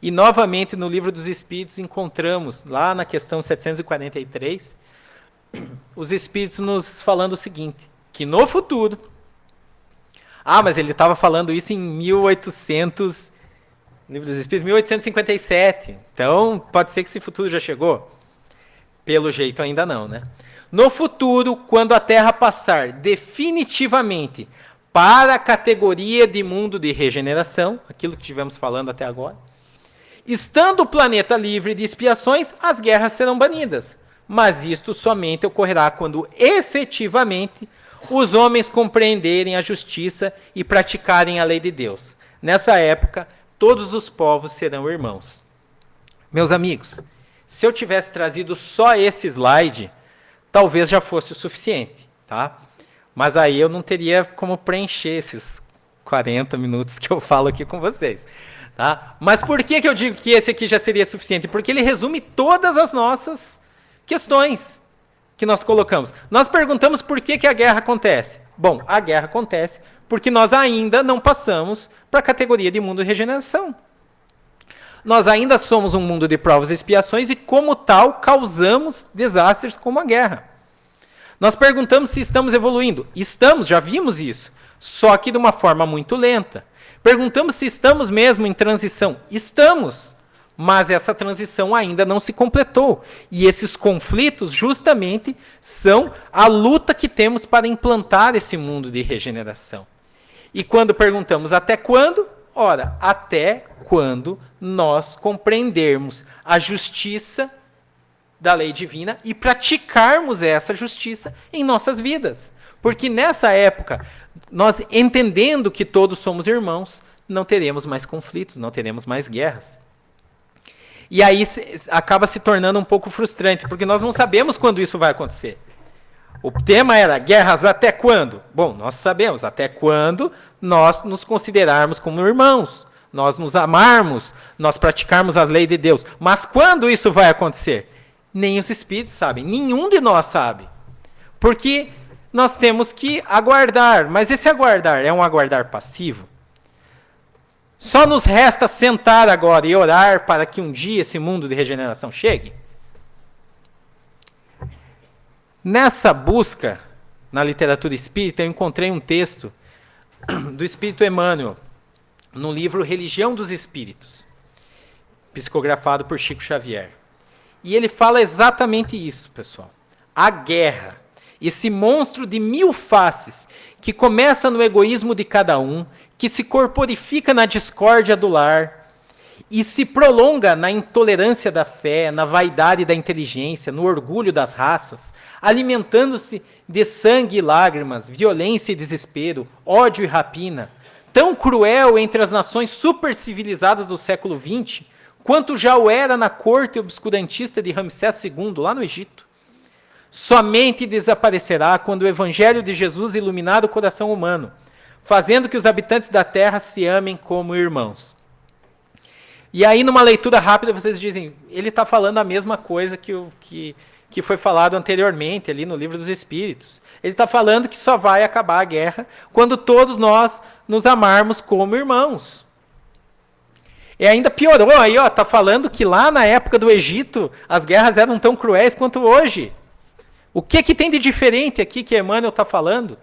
[SPEAKER 2] E novamente no Livro dos Espíritos encontramos, lá na questão 743, os Espíritos nos falando o seguinte, que no futuro... mas ele estava falando isso em 1800... Livro dos Espíritos, 1857. Então, pode ser que esse futuro já chegou. Pelo jeito ainda não, né? No futuro, quando a Terra passar definitivamente para a categoria de mundo de regeneração, aquilo que estivemos falando até agora. Estando o planeta livre de expiações, as guerras serão banidas. Mas isto somente ocorrerá quando efetivamente os homens compreenderem a justiça e praticarem a lei de Deus. Nessa época, todos os povos serão irmãos. Meus amigos, se eu tivesse trazido só esse slide, talvez já fosse o suficiente, tá? Mas aí eu não teria como preencher esses 40 minutos que eu falo aqui com vocês. Tá? Mas por que eu digo que esse aqui já seria suficiente? Porque ele resume todas as nossas questões que nós colocamos. Nós perguntamos por que a guerra acontece. Bom, a guerra acontece porque nós ainda não passamos para a categoria de mundo de regeneração. Nós ainda somos um mundo de provas e expiações e, como tal, causamos desastres como a guerra. Nós perguntamos se estamos evoluindo. Estamos, já vimos isso, só que de uma forma muito lenta. Perguntamos se estamos mesmo em transição. Estamos, mas essa transição ainda não se completou. E esses conflitos justamente são a luta que temos para implantar esse mundo de regeneração. E quando perguntamos até quando? Ora, até quando nós compreendermos a justiça da lei divina e praticarmos essa justiça em nossas vidas. Porque nessa época, nós entendendo que todos somos irmãos, não teremos mais conflitos, não teremos mais guerras. E aí acaba se tornando um pouco frustrante, porque nós não sabemos quando isso vai acontecer. O tema era guerras até quando? Bom, nós sabemos até quando nós nos considerarmos como irmãos, nós nos amarmos, nós praticarmos a lei de Deus. Mas quando isso vai acontecer? Nem os espíritos sabem, nenhum de nós sabe. Porque nós temos que aguardar, mas esse aguardar é um aguardar passivo? Só nos resta sentar agora e orar para que um dia esse mundo de regeneração chegue? Nessa busca na literatura espírita, eu encontrei um texto do Espírito Emmanuel, no livro Religião dos Espíritos, psicografado por Chico Xavier. E ele fala exatamente isso, pessoal. A guerra, esse monstro de 1000 faces, que começa no egoísmo de cada um, que se corporifica na discórdia do lar e se prolonga na intolerância da fé, na vaidade da inteligência, no orgulho das raças, alimentando-se de sangue e lágrimas, violência e desespero, ódio e rapina, tão cruel entre as nações supercivilizadas do século XX, quanto já o era na corte obscurantista de Ramsés II, lá no Egito. Somente desaparecerá quando o Evangelho de Jesus iluminar o coração humano, fazendo que os habitantes da terra se amem como irmãos. E aí, numa leitura rápida, vocês dizem, ele está falando a mesma coisa que foi falado anteriormente, ali no Livro dos Espíritos. Ele está falando que só vai acabar a guerra quando todos nós nos amarmos como irmãos. E ainda piorou aí, ó, está falando que lá na época do Egito, as guerras eram tão cruéis quanto hoje. O que tem de diferente aqui que Emmanuel está falando?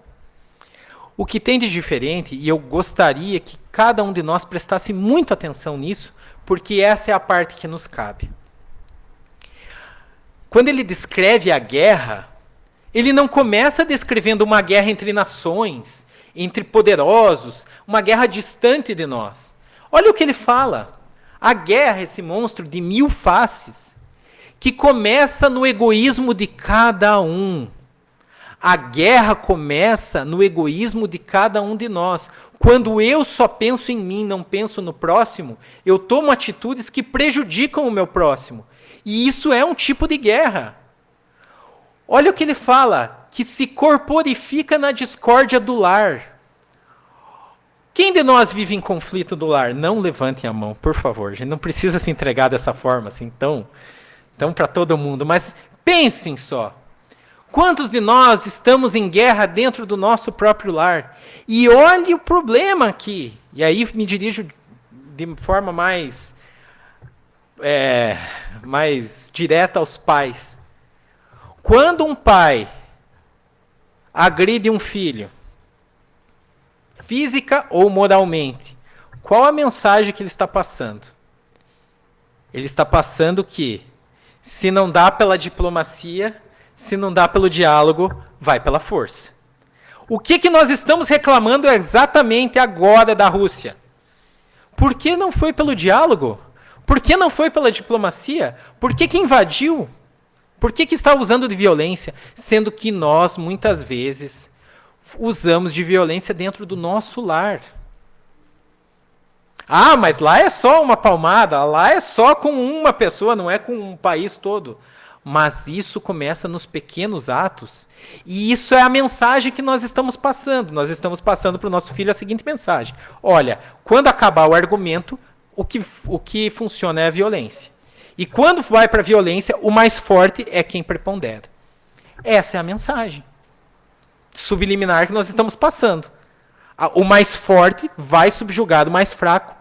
[SPEAKER 2] O que tem de diferente, e eu gostaria que cada um de nós prestasse muito atenção nisso, porque essa é a parte que nos cabe. Quando ele descreve a guerra, ele não começa descrevendo uma guerra entre nações, entre poderosos, uma guerra distante de nós. Olha o que ele fala. A guerra, esse monstro de 1000 faces, que começa no egoísmo de cada um. A guerra começa no egoísmo de cada um de nós. Quando eu só penso em mim, não penso no próximo, eu tomo atitudes que prejudicam o meu próximo. E isso é um tipo de guerra. Olha o que ele fala, que se corporifica na discórdia do lar. Quem de nós vive em conflito do lar? Não levantem a mão, por favor. A gente não precisa se entregar dessa forma, assim, tão para todo mundo. Mas pensem só. Quantos de nós estamos em guerra dentro do nosso próprio lar? E olhe o problema aqui. E aí me dirijo de forma mais direta aos pais. Quando um pai agride um filho, física ou moralmente, qual a mensagem que ele está passando? Ele está passando que, se não dá pela diplomacia, se não dá pelo diálogo, vai pela força. O que nós estamos reclamando exatamente agora da Rússia? Por que não foi pelo diálogo? Por que não foi pela diplomacia? Por que invadiu? Por que está usando de violência? Sendo que nós, muitas vezes, usamos de violência dentro do nosso lar. Ah, mas lá é só uma palmada, lá é só com uma pessoa, não é com um país todo. Mas isso começa nos pequenos atos. E isso é a mensagem que nós estamos passando. Nós estamos passando para o nosso filho a seguinte mensagem. Olha, quando acabar o argumento, o que funciona é a violência. E quando vai para a violência, o mais forte é quem prepondera. Essa é a mensagem subliminar que nós estamos passando. O mais forte vai subjugar o mais fraco.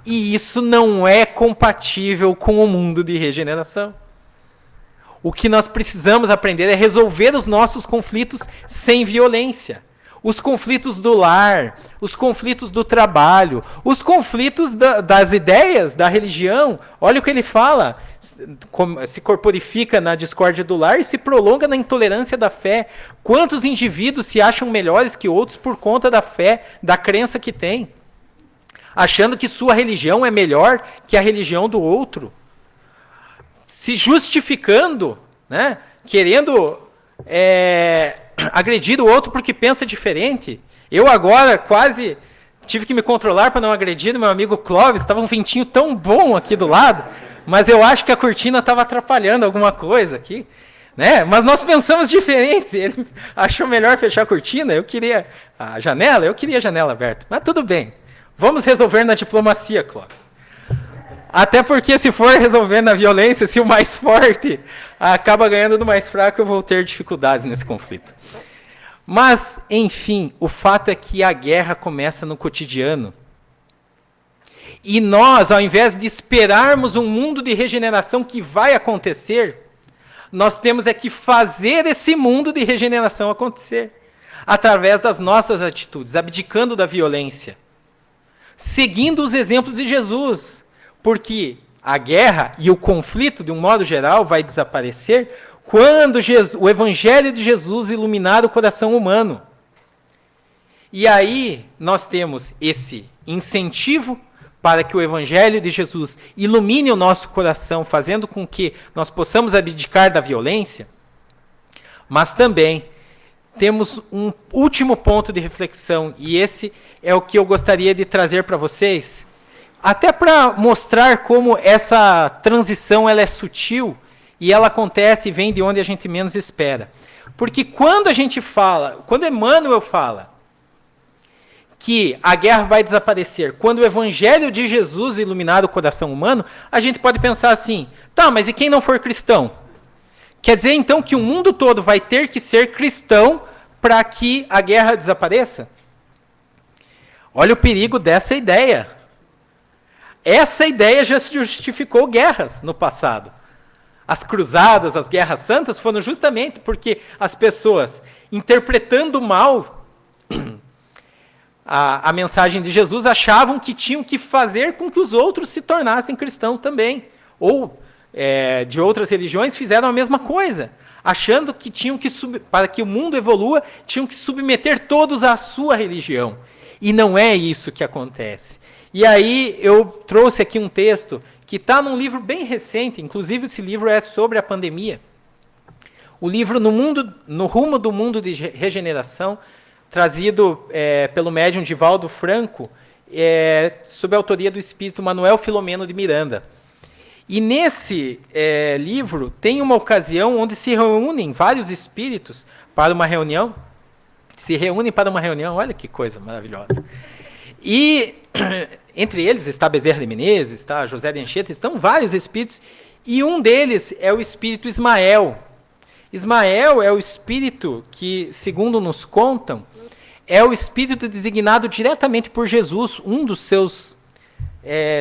[SPEAKER 2] E isso não é compatível com o mundo de regeneração. O que nós precisamos aprender é resolver os nossos conflitos sem violência. Os conflitos do lar, os conflitos do trabalho, os conflitos das ideias, da religião. Olha o que ele fala. Se corporifica na discórdia do lar e se prolonga na intolerância da fé. Quantos indivíduos se acham melhores que outros por conta da fé, da crença que têm? Achando que sua religião é melhor que a religião do outro. Se justificando, né? Querendo agredir o outro porque pensa diferente. Eu agora quase tive que me controlar para não agredir meu amigo Clóvis. Estava um ventinho tão bom aqui do lado, mas eu acho que a cortina estava atrapalhando alguma coisa aqui. Né? Mas nós pensamos diferente. Ele achou melhor fechar a cortina, eu queria a janela aberta. Mas tudo bem. Vamos resolver na diplomacia, Clóvis. Até porque se for resolver na violência, se o mais forte acaba ganhando do mais fraco, eu vou ter dificuldades nesse conflito. Mas, enfim, o fato é que a guerra começa no cotidiano. E nós, ao invés de esperarmos um mundo de regeneração que vai acontecer, nós temos que fazer esse mundo de regeneração acontecer. Através das nossas atitudes, abdicando da violência. Seguindo os exemplos de Jesus. Porque a guerra e o conflito, de um modo geral, vai desaparecer quando o Evangelho de Jesus iluminar o coração humano. E aí nós temos esse incentivo para que o Evangelho de Jesus ilumine o nosso coração, fazendo com que nós possamos abdicar da violência. Mas também temos um último ponto de reflexão, e esse é o que eu gostaria de trazer para vocês, até para mostrar como essa transição ela é sutil e ela acontece e vem de onde a gente menos espera. Porque quando a gente fala, quando Emmanuel fala que a guerra vai desaparecer, quando o Evangelho de Jesus iluminar o coração humano, a gente pode pensar assim, tá, mas e quem não for cristão? Quer dizer então que o mundo todo vai ter que ser cristão para que a guerra desapareça? Olha o perigo dessa ideia. Essa ideia já justificou guerras no passado. As cruzadas, as guerras santas foram justamente porque as pessoas, interpretando mal a mensagem de Jesus, achavam que tinham que fazer com que os outros se tornassem cristãos também. Ou de outras religiões fizeram a mesma coisa, achando que tinham que, para que o mundo evolua, tinham que submeter todos à sua religião. E não é isso que acontece. E aí eu trouxe aqui um texto que está num livro bem recente, inclusive esse livro é sobre a pandemia. O livro No Rumo do Mundo de Regeneração, trazido pelo médium Divaldo Franco, sob a autoria do espírito Manuel Filomeno de Miranda. E nesse livro tem uma ocasião onde se reúnem vários espíritos para uma reunião. Olha que coisa maravilhosa. E entre eles está Bezerra de Menezes, está José de Anchieta, estão vários espíritos, e um deles é o espírito Ismael. Ismael é o espírito que, segundo nos contam, é o espírito designado diretamente por Jesus, um dos seus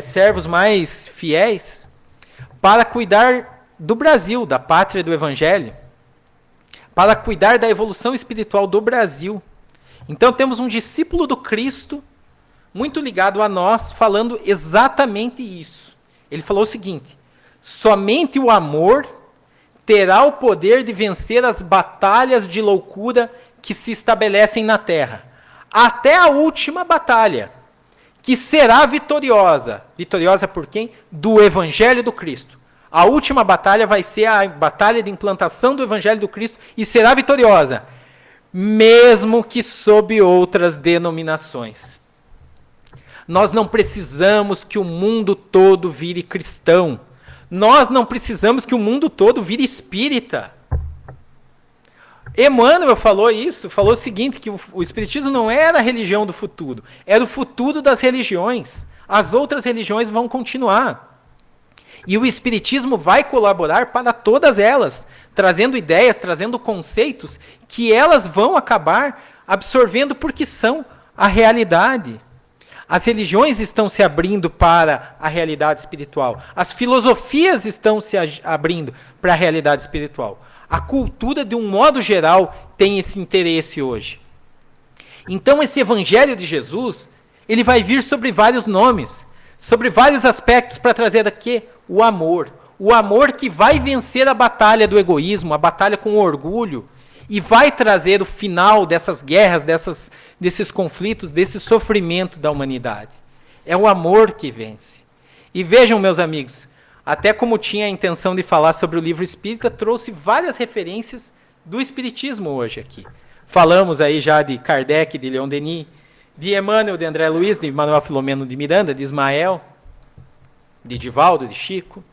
[SPEAKER 2] servos mais fiéis, para cuidar do Brasil, da pátria do Evangelho, para cuidar da evolução espiritual do Brasil. Então temos um discípulo do Cristo, muito ligado a nós, falando exatamente isso. Ele falou o seguinte: somente o amor terá o poder de vencer as batalhas de loucura que se estabelecem na terra, até a última batalha, que será vitoriosa. Vitoriosa por quem? Do Evangelho do Cristo. A última batalha vai ser a batalha de implantação do Evangelho do Cristo e será vitoriosa, mesmo que sob outras denominações. Nós não precisamos que o mundo todo vire cristão. Nós não precisamos que o mundo todo vire espírita. Emmanuel falou isso, falou o seguinte, que o espiritismo não era a religião do futuro, era o futuro das religiões. As outras religiões vão continuar. E o espiritismo vai colaborar para todas elas, trazendo ideias, trazendo conceitos que elas vão acabar absorvendo porque são a realidade. As religiões estão se abrindo para a realidade espiritual. As filosofias estão se abrindo para a realidade espiritual. A cultura, de um modo geral, tem esse interesse hoje. Então, esse Evangelho de Jesus, ele vai vir sobre vários nomes, sobre vários aspectos para trazer aqui o amor. O amor que vai vencer a batalha do egoísmo, a batalha com o orgulho, e vai trazer o final dessas guerras, desses conflitos, desse sofrimento da humanidade. É o amor que vence. E vejam, meus amigos, até como tinha a intenção de falar sobre o livro espírita, trouxe várias referências do espiritismo hoje aqui. Falamos aí já de Kardec, de Leon Denis, de Emmanuel, de André Luiz, de Manuel Filomeno de Miranda, de Ismael, de Divaldo, de Chico.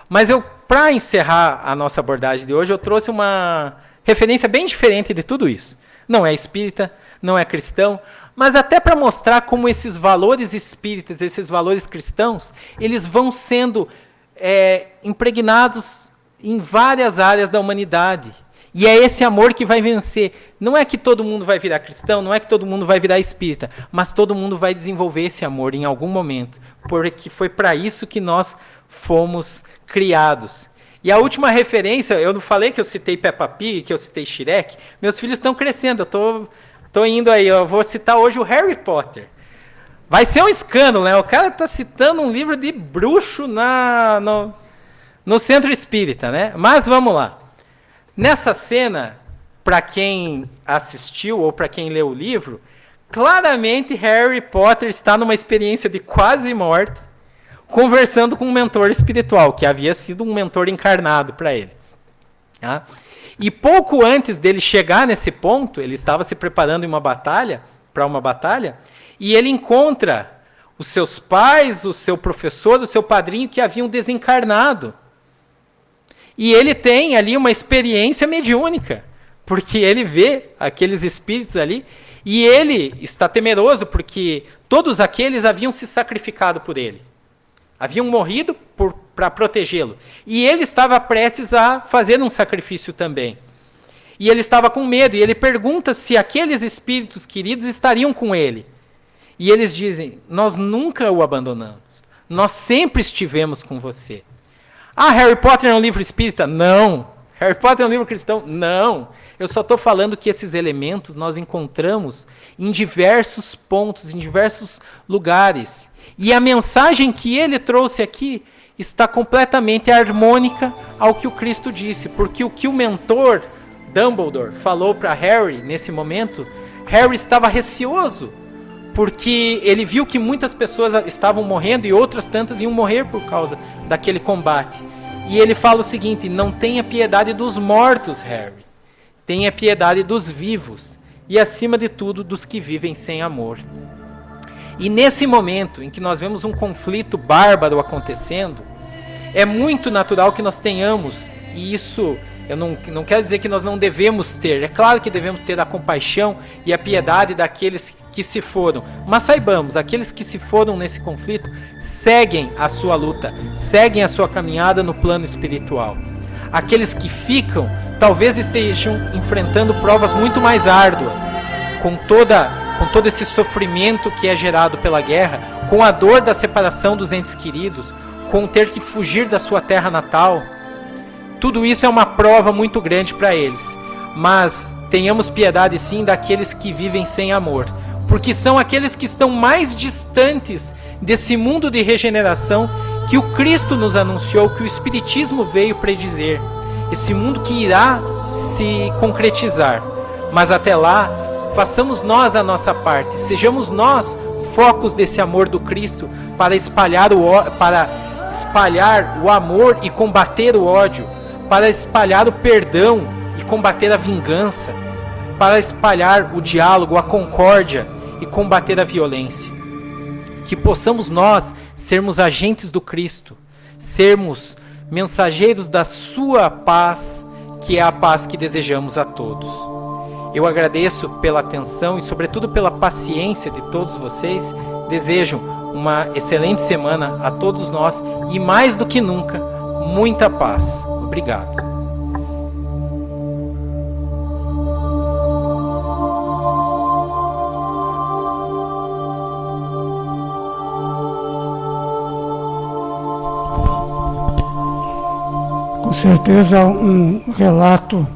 [SPEAKER 2] Mas para encerrar a nossa abordagem de hoje, eu trouxe uma referência bem diferente de tudo isso. Não é espírita, não é cristão, mas até para mostrar como esses valores espíritas, esses valores cristãos, eles vão sendo impregnados em várias áreas da humanidade. E é esse amor que vai vencer. Não é que todo mundo vai virar cristão, não é que todo mundo vai virar espírita, mas todo mundo vai desenvolver esse amor em algum momento, porque foi para isso que nós fomos criados. E a última referência, eu não falei que eu citei Peppa Pig, que eu citei Shrek, meus filhos estão crescendo, eu tô indo aí, eu vou citar hoje o Harry Potter. Vai ser um escândalo, né? O cara está citando um livro de bruxo no centro espírita, né? Mas vamos lá. Nessa cena, para quem assistiu ou para quem leu o livro, claramente Harry Potter está numa experiência de quase morte, conversando com um mentor espiritual, que havia sido um mentor encarnado para ele. Tá? E pouco antes dele chegar nesse ponto, ele estava se preparando para uma batalha, e ele encontra os seus pais, o seu professor, o seu padrinho, que haviam desencarnado. E ele tem ali uma experiência mediúnica, porque ele vê aqueles espíritos ali, e ele está temeroso, porque todos aqueles haviam se sacrificado por ele. Haviam morrido para protegê-lo. E ele estava prestes a fazer um sacrifício também. E ele estava com medo, e ele pergunta se aqueles espíritos queridos estariam com ele. E eles dizem, nós nunca o abandonamos. Nós sempre estivemos com você. Ah, Harry Potter é um livro espírita? Não. Harry Potter é um livro cristão? Não. Eu só estou falando que esses elementos nós encontramos em diversos pontos, em diversos lugares. E a mensagem que ele trouxe aqui está completamente harmônica ao que o Cristo disse. Porque o que o mentor Dumbledore falou para Harry nesse momento, Harry estava receoso. Porque ele viu que muitas pessoas estavam morrendo e outras tantas iam morrer por causa daquele combate. E ele fala o seguinte, não tenha piedade dos mortos, Harry. Tenha piedade dos vivos. E acima de tudo, dos que vivem sem amor. E nesse momento em que nós vemos um conflito bárbaro acontecendo, é muito natural que nós tenhamos, e isso eu não quero dizer que nós não devemos ter, é claro que devemos ter a compaixão e a piedade daqueles que se foram, mas saibamos, aqueles que se foram nesse conflito seguem a sua luta, seguem a sua caminhada no plano espiritual. Aqueles que ficam, talvez estejam enfrentando provas muito mais árduas, com todo esse sofrimento que é gerado pela guerra, com a dor da separação dos entes queridos, com ter que fugir da sua terra natal. Tudo isso é uma prova muito grande para eles. Mas tenhamos piedade sim daqueles que vivem sem amor, porque são aqueles que estão mais distantes desse mundo de regeneração que o Cristo nos anunciou, que o Espiritismo veio predizer. Esse mundo que irá se concretizar. Mas até lá, façamos nós a nossa parte, sejamos nós focos desse amor do Cristo para espalhar o amor e combater o ódio, para espalhar o perdão e combater a vingança, para espalhar o diálogo, a concórdia e combater a violência. Que possamos nós sermos agentes do Cristo, sermos mensageiros da sua paz, que é a paz que desejamos a todos. Eu agradeço pela atenção e sobretudo pela paciência de todos vocês. Desejo uma excelente semana a todos nós e, mais do que nunca, muita paz. Obrigado.
[SPEAKER 1] Com certeza um relato